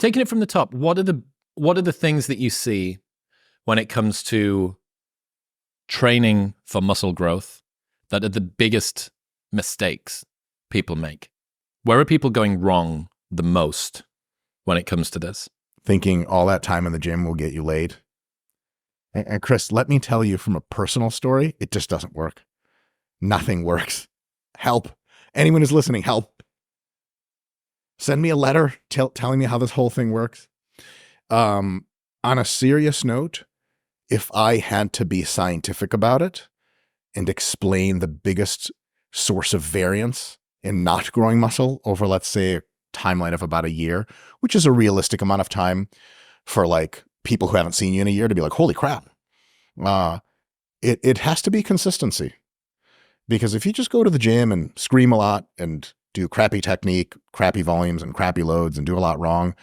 Taking it from the top, what are the things that you see when it comes to training for muscle growth that are the biggest mistakes people make? Where are people going wrong the most when it comes to this? Thinking all that time in the gym will get you laid. And Chris, let me tell you from a personal story, it just doesn't work. Nothing works. Help. Anyone who's listening, help. Send me a letter telling me how this whole thing works. On a serious note, if I had to be scientific about it and explain the biggest source of variance in not growing muscle over, let's say, a timeline of about a year, which is a realistic amount of time for like people who haven't seen you in a year to be like, holy crap. It has to be consistency. Because if you just go to the gym and scream a lot and do crappy technique, crappy volumes and crappy loads and do a lot wrong,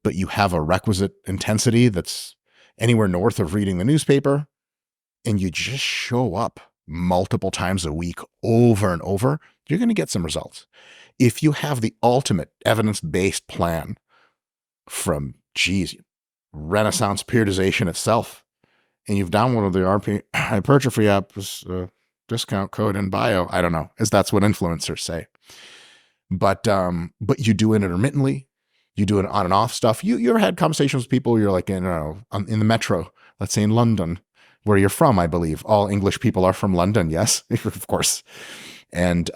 but you have a requisite intensity that's anywhere north of reading the newspaper, and you just show up multiple times a week over and over, you're going to get some results. If you have the ultimate evidence-based plan from, Renaissance periodization itself, and you've downloaded the RP hypertrophy app, discount code in bio, I don't know, as that's what influencers say. But you do it intermittently. You do it on and off stuff. You ever had conversations with people, you're like, in the metro, let's say in London, where you're from, I believe. All English people are from London, yes, of course. And,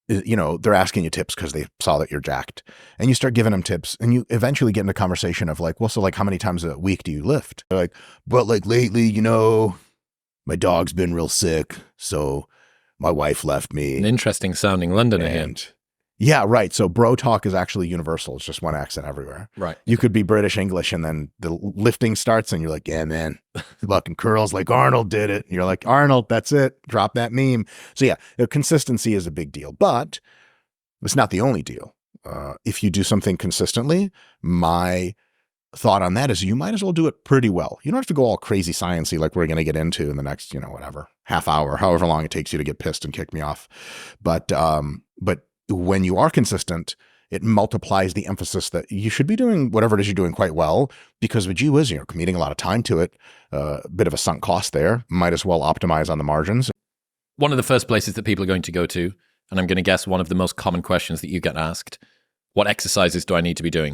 they're asking you tips because they saw that you're jacked. And you start giving them tips, and you eventually get into a conversation of like, well, so like how many times a week do you lift? They're like, but like lately, my dog's been real sick, so my wife left me. An interesting sounding Londoner here. Yeah, right. So bro talk is actually universal. It's just one accent everywhere. Right. You could be British English, and then the lifting starts and you're like, yeah, man, fucking curls like Arnold did it. And you're like, Arnold, that's it. Drop that meme. So yeah, consistency is a big deal, but it's not the only deal. If you do something consistently, my thought on that is you might as well do it pretty well. You don't have to go all crazy sciencey like we're going to get into in the next, whatever, half hour, however long it takes you to get pissed and kick me off. But when you are consistent, it multiplies the emphasis that you should be doing whatever it is you're doing quite well, because gee whiz, you're committing a lot of time to it, a bit of a sunk cost there, might as well optimize on the margins. One of the first places that people are going to go to, and I'm going to guess one of the most common questions that you get asked, what exercises do I need to be doing?